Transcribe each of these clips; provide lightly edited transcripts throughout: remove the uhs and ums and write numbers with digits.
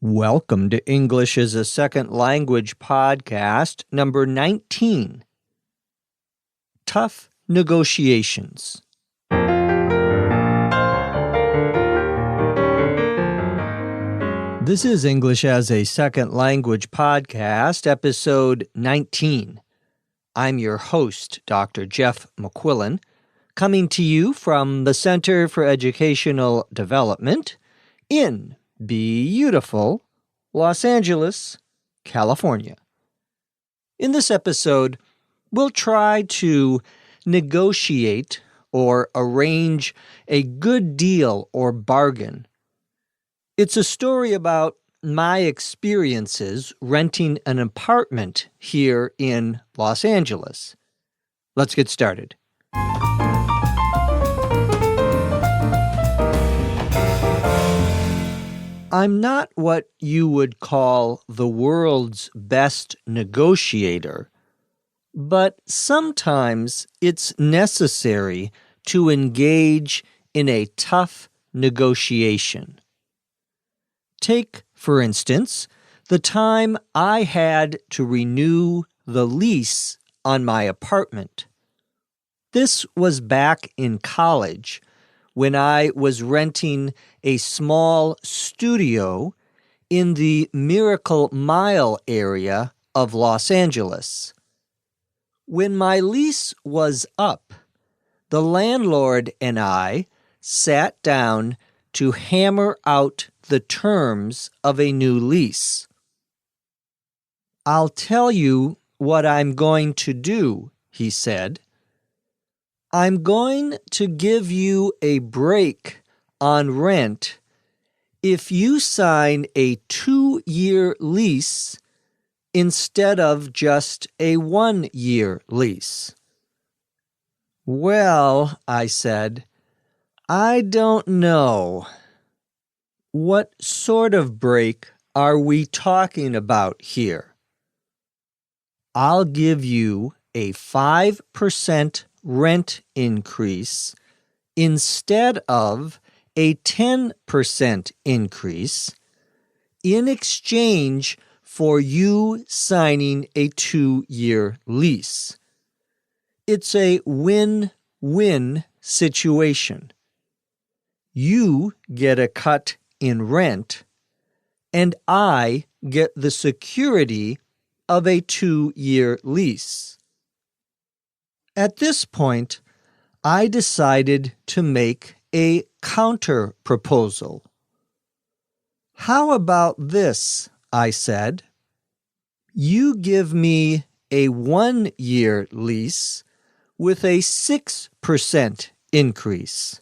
Welcome to English as a Second Language podcast number 19. Tough Negotiations. This is English as a Second Language podcast, episode 19. I'm your host, Dr. Jeff McQuillan, coming to you from the Center for Educational Development in beautiful Los Angeles, California. In this episode, we'll try to negotiate or arrange a good deal or bargain. It's a story about my experiences renting an apartment here in Los Angeles. Let's get started. I'm not what you would call the world's best negotiator, but sometimes it's necessary to engage in a tough negotiation. Take, for instance, the time I had to renew the lease on my apartment. This was back in college, when I was renting a small studio in the Miracle Mile area of Los Angeles. When my lease was up, the landlord and I sat down to hammer out the terms of a new lease. "I'll tell you what I'm going to do," he said. "I'm going to give you a break on rent if you sign a 2-year lease instead of just a 1-year lease." "Well," I said, "I don't know. What sort of break are we talking about here?" "I'll give you a 5% rent increase instead of a 10% increase in exchange for you signing a 2-year lease. It's a win-win situation. You get a cut in rent, and I get the security of a 2-year lease." At this point, I decided to make a counter-proposal. "How about this?" I said. "You give me a 1-year lease with a 6% increase."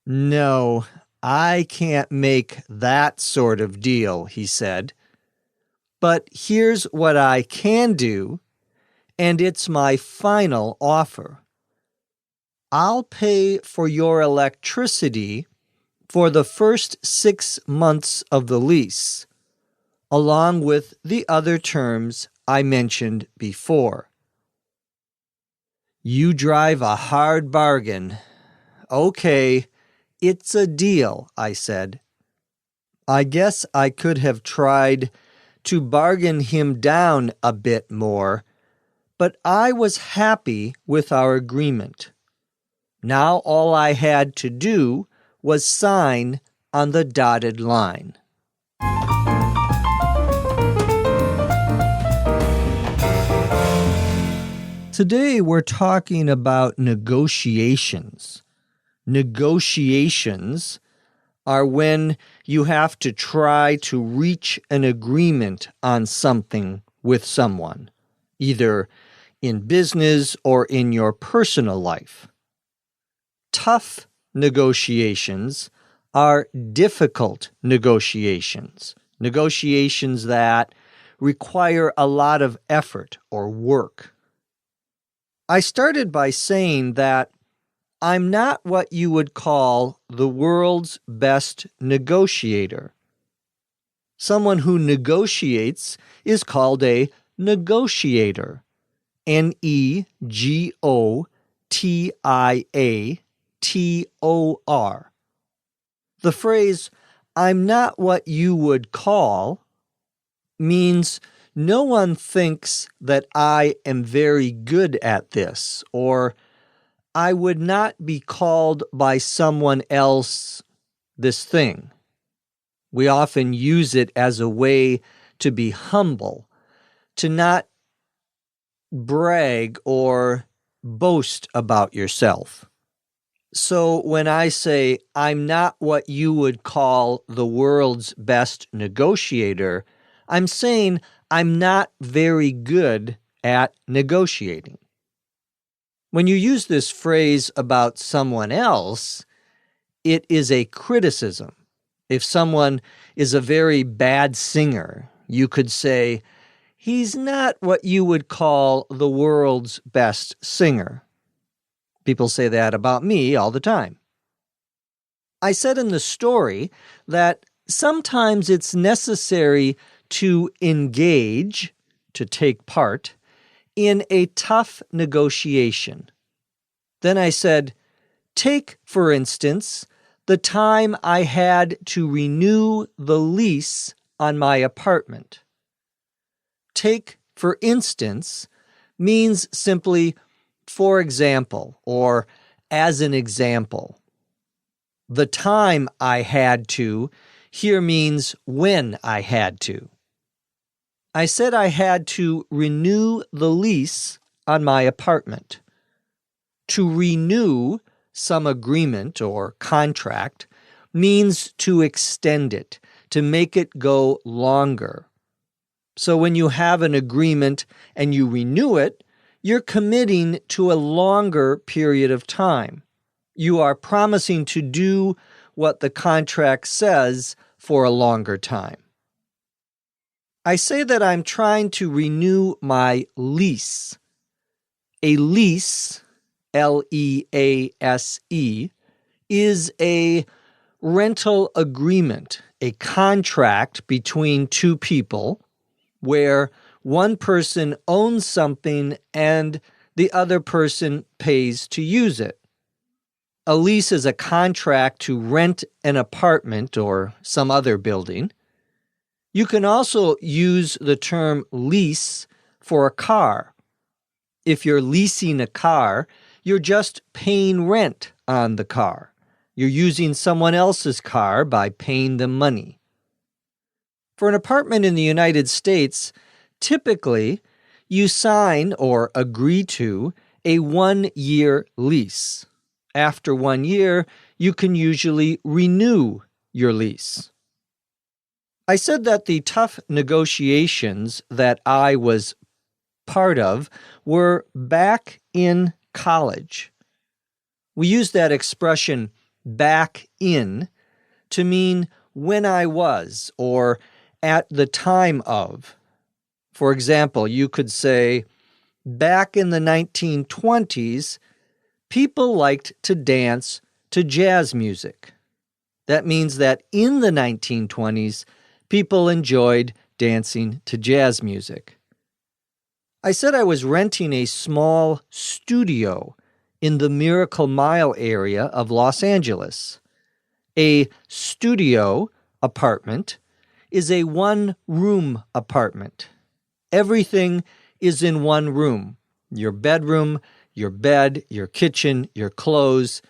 "No, I can't make that sort of deal," he said. "But here's what I can do, and it's my final offer. I'll pay for your electricity for the first 6 months of the lease, along with the other terms I mentioned before." "You drive a hard bargain. Okay, it's a deal," I said. I guess I could have tried to bargain him down a bit more, but I was happy with our agreement. Now all I had to do was sign on the dotted line. Today we're talking about negotiations. Negotiations are when you have to try to reach an agreement on something with someone, either in business or in your personal life. Tough negotiations are difficult negotiations, negotiations that require a lot of effort or work. I started by saying that I'm not what you would call the world's best negotiator. Someone who negotiates is called a negotiator. Negotiator. The phrase, I'm not what you would call means no one thinks that I am very good at this, or I would not be called by someone else this thing. We often use it as a way to be humble, to not brag or boast about yourself. So when I say, I'm not what you would call the world's best negotiator, I'm saying I'm not very good at negotiating. When you use this phrase about someone else, it is a criticism. If someone is a very bad singer, you could say, he's not what you would call the world's best singer. People say that about me all the time. I said in the story that sometimes it's necessary to engage, to take part, in a tough negotiation. Then I said, take, for instance, the time I had to renew the lease on my apartment. Take, for instance, means simply for example, or as an example. The time I had to here means when I had to. I said I had to renew the lease on my apartment. To renew some agreement or contract means to extend it, to make it go longer. So when you have an agreement and you renew it, you're committing to a longer period of time. You are promising to do what the contract says for a longer time. I say that I'm trying to renew my lease. A lease, L-E-A-S-E, is a rental agreement, a contract between two people where one person owns something and the other person pays to use it. A lease is a contract to rent an apartment or some other building. You can also use the term lease for a car. If you're leasing a car, you're just paying rent on the car. You're using someone else's car by paying them money. For an apartment in the United States, typically, you sign or agree to a 1-year lease. After 1 year, you can usually renew your lease. I said that the tough negotiations that I was part of were back in college. We use that expression, back in, to mean when I was or at the time of. For example, you could say, back in the 1920s, people liked to dance to jazz music. That means that in the 1920s, people enjoyed dancing to jazz music. I said I was renting a small studio in the Miracle Mile area of Los Angeles. A studio apartment is a one-room apartment. Everything is in one room. Your bedroom, your bed, your kitchen, your clothes.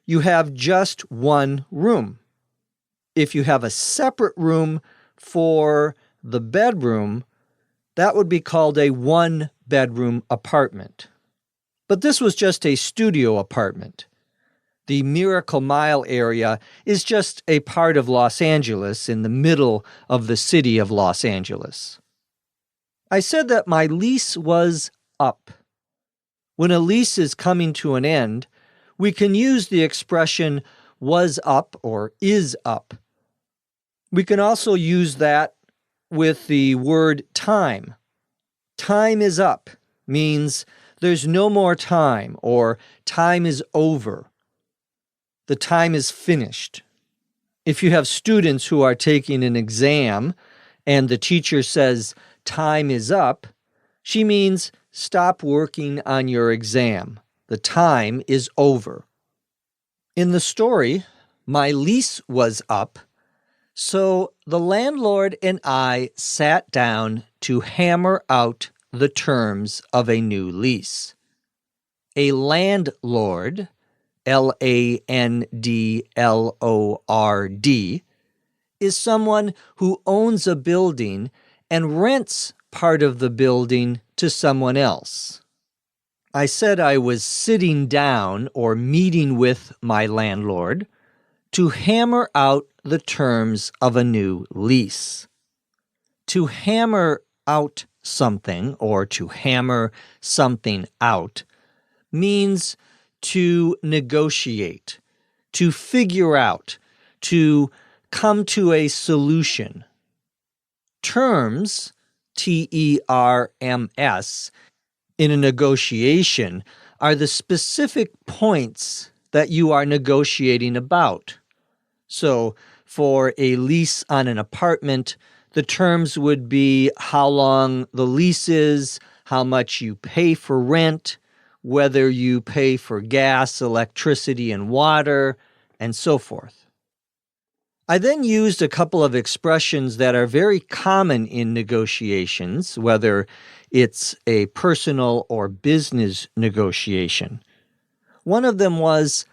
You have just one room. If you have a separate room for the bedroom, that would be called a one-bedroom apartment. But this was just a studio apartment. The Miracle Mile area is just a part of Los Angeles in the middle of the city of Los Angeles. I said that my lease was up. When a lease is coming to an end, we can use the expression was up or is up. We can also use that with the word time. Time is up means there's no more time or time is over. The time is finished. If you have students who are taking an exam and the teacher says time is up, she means stop working on your exam. The time is over. In the story, my lease was up. So the landlord and I sat down to hammer out the terms of a new lease. A landlord, Landlord, is someone who owns a building and rents part of the building to someone else. I said I was sitting down or meeting with my landlord to hammer out the terms of a new lease. To hammer out something or to hammer something out means to negotiate, to figure out, to come to a solution. Terms, Terms, in a negotiation are the specific points that you are negotiating about. So, for a lease on an apartment, the terms would be how long the lease is, how much you pay for rent, whether you pay for gas, electricity, and water, and so forth. I then used a couple of expressions that are very common in negotiations, whether it's a personal or business negotiation. One of them was,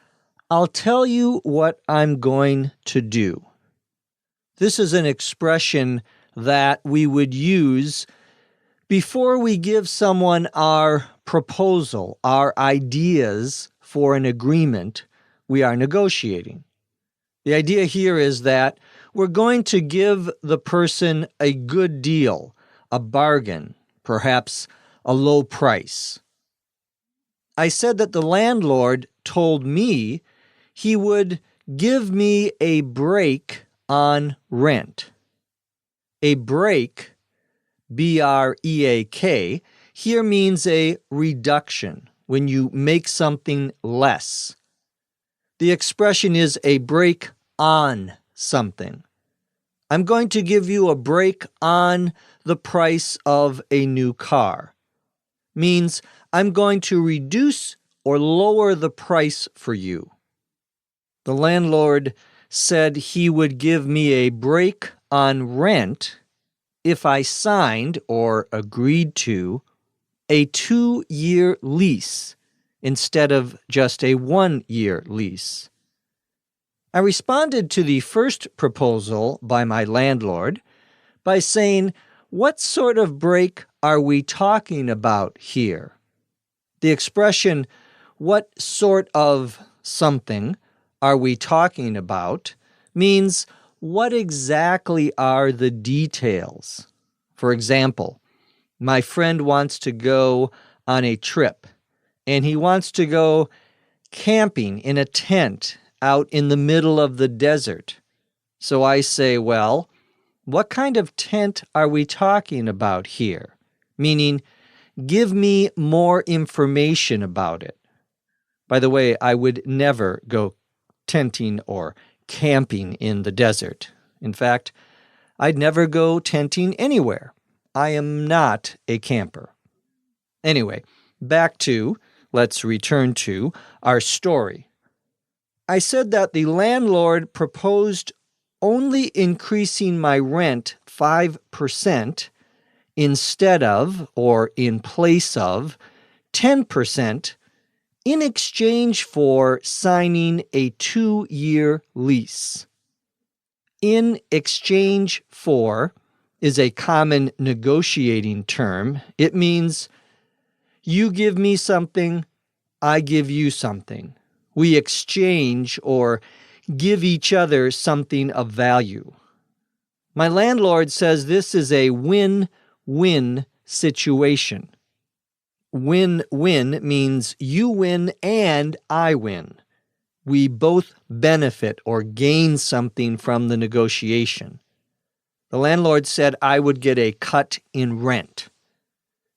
I'll tell you what I'm going to do. This is an expression that we would use before we give someone our proposal, our ideas for an agreement we are negotiating. The idea here is that we're going to give the person a good deal, a bargain, perhaps a low price. I said that the landlord told me he would give me a break on rent. A break, B-R-E-A-K, here means a reduction, when you make something less. The expression is a break on something. I'm going to give you a break on the price of a new car. Means I'm going to reduce or lower the price for you. The landlord said he would give me a break on rent if I signed or agreed to a 2-year lease instead of just a 1-year lease. I responded to the first proposal by my landlord by saying, what sort of break are we talking about here? The expression, what sort of something are we talking about, means what exactly are the details? For example, my friend wants to go on a trip, and he wants to go camping in a tent out in the middle of the desert. So I say, well, what kind of tent are we talking about here? Meaning, give me more information about it. By the way, I would never go tenting or camping in the desert. In fact, I'd never go tenting anywhere. I am not a camper. Anyway, let's return to our story. I said that the landlord proposed only increasing my rent 5% instead of, or in place of, 10% in exchange for signing a 2-year lease. In exchange for is a common negotiating term. It means you give me something, I give you something. We exchange or give each other something of value. My landlord says this is a win-win situation. Win-win means you win and I win. We both benefit or gain something from the negotiation. The landlord said I would get a cut in rent.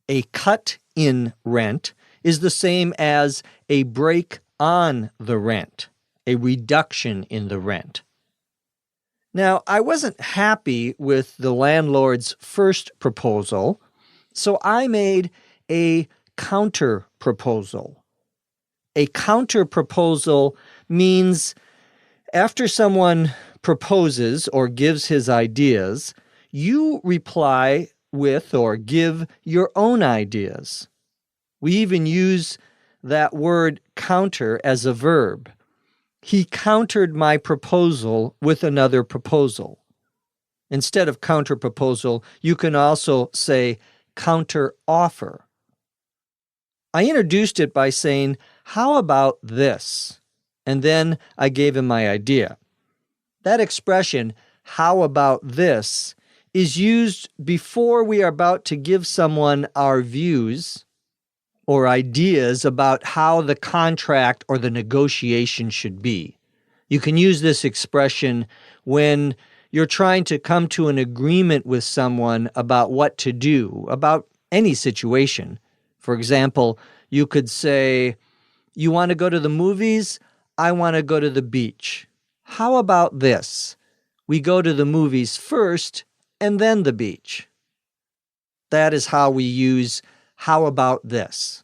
A cut in rent is the same as a break on the rent, a reduction in the rent. Now, I wasn't happy with the landlord's first proposal, so I made a counter-proposal. A counter-proposal means after someone proposes or gives his ideas, you reply with or give your own ideas. We even use that word counter as a verb. He countered my proposal with another proposal. Instead of counter proposal, you can also say counter offer. I introduced it by saying, "How about this?" And then I gave him my idea. That expression, "how about this?" is used before we are about to give someone our views or ideas about how the contract or the negotiation should be. You can use this expression when you're trying to come to an agreement with someone about what to do, about any situation. For example, you could say, "You want to go to the movies? I want to go to the beach. How about this? We go to the movies first and then the beach." That is how we use "how about this?"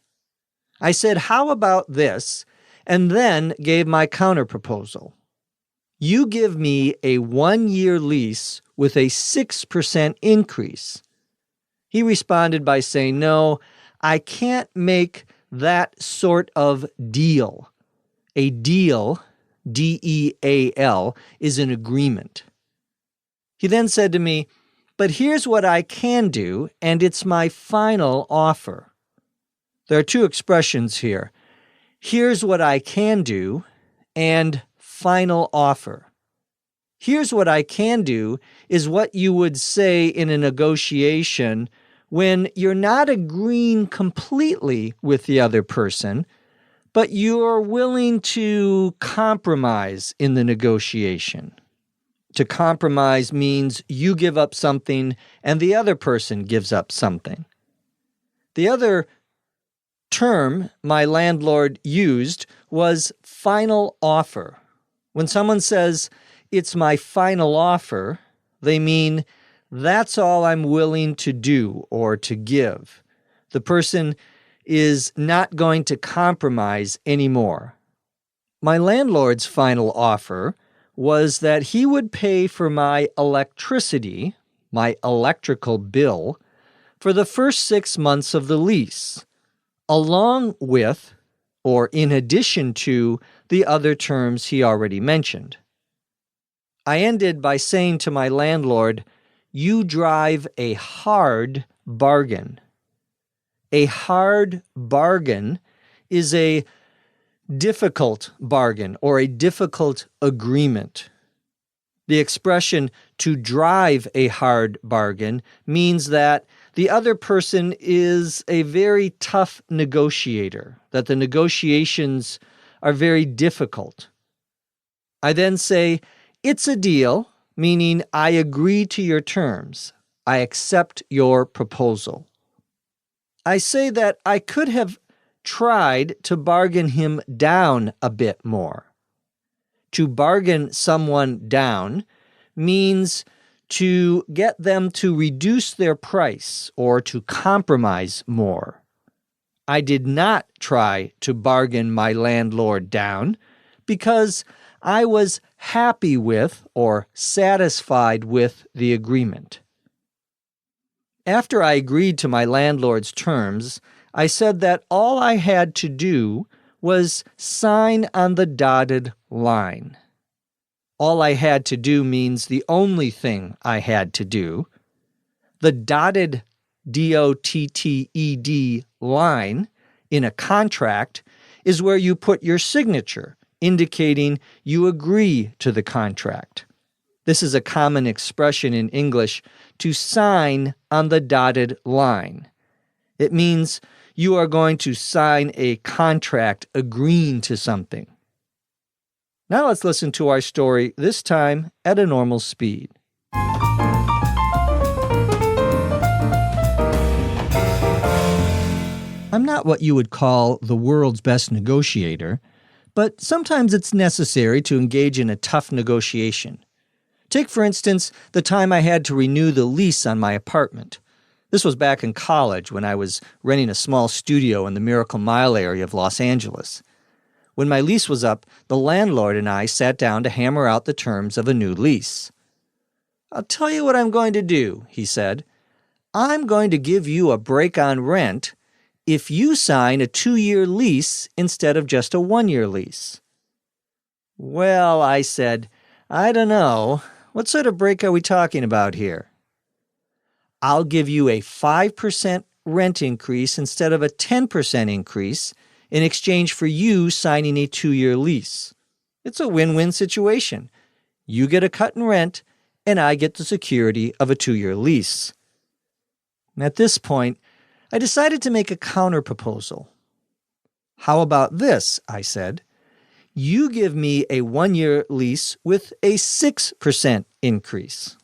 I said, "How about this?" and then gave my counterproposal. You give me a 1-year lease with a 6% increase. He responded by saying, "No, I can't make that sort of deal." A deal, D-E-A-L, is an agreement. He then said to me, "But here's what I can do, and it's my final offer." There are two expressions here. Here's what I can do, and final offer. Here's what I can do is what you would say in a negotiation when you're not agreeing completely with the other person, but you're willing to compromise in the negotiation. To compromise means you give up something and the other person gives up something. The other term my landlord used was final offer. When someone says, "It's my final offer," they mean, that's all I'm willing to do or to give. The person is not going to compromise anymore. My landlord's final offer was that he would pay for my electricity, my electrical bill, for the first 6 months of the lease, along with or in addition to the other terms he already mentioned. I ended by saying to my landlord, "You drive a hard bargain." A hard bargain is a difficult bargain or a difficult agreement. The expression "to drive a hard bargain" means that the other person is a very tough negotiator, that the negotiations are very difficult. I then say, "It's a deal," meaning I agree to your terms. I accept your proposal. I say that I could have tried to bargain him down a bit more. To bargain someone down means to get them to reduce their price or to compromise more. I did not try to bargain my landlord down because I was happy with or satisfied with the agreement. After I agreed to my landlord's terms, I said that all I had to do was sign on the dotted line. All I had to do means the only thing I had to do. The dotted, D-O-T-T-E-D, line in a contract is where you put your signature, indicating you agree to the contract. This is a common expression in English, to sign on the dotted line. It means you are going to sign a contract agreeing to something. Now let's listen to our story, this time at a normal speed. I'm not what you would call the world's best negotiator, but sometimes it's necessary to engage in a tough negotiation. Take, for instance, the time I had to renew the lease on my apartment. This was back in college when I was renting a small studio in the Miracle Mile area of Los Angeles. When my lease was up, the landlord and I sat down to hammer out the terms of a new lease. "I'll tell you what I'm going to do," he said. "I'm going to give you a break on rent if you sign a 2-year lease instead of just a 1-year lease." "Well," I said, "I don't know. What sort of break are we talking about here?" "I'll give you a 5% rent increase instead of a 10% increase in exchange for you signing a 2-year lease. It's a win-win situation. You get a cut in rent, and I get the security of a 2-year lease." At this point, I decided to make a counter-proposal. "How about this?" I said. "You give me a 1-year lease with a 6% increase."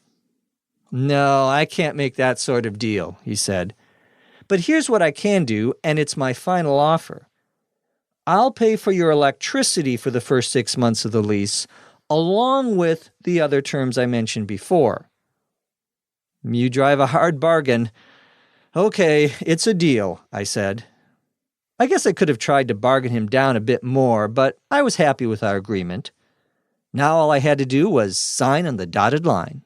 "No, I can't make that sort of deal," he said. "But here's what I can do, and it's my final offer. I'll pay for your electricity for the first 6 months of the lease, along with the other terms I mentioned before." "You drive a hard bargain." "Okay, it's a deal," I said. I guess I could have tried to bargain him down a bit more, but I was happy with our agreement. Now all I had to do was sign on the dotted line.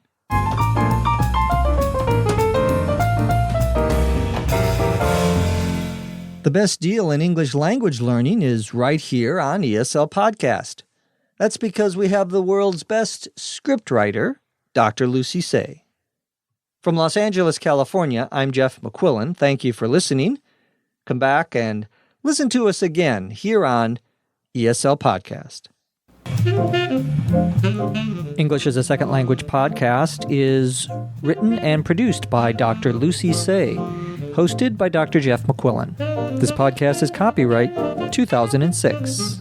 The best deal in English language learning is right here on ESL Podcast. That's because we have the world's best scriptwriter, Dr. Lucy Say. From Los Angeles, California, I'm Jeff McQuillan. Thank you for listening. Come back and listen to us again here on ESL Podcast. English as a Second Language podcast is written and produced by Dr. Lucy Say, hosted by Dr. Jeff McQuillan. This podcast is copyright 2006.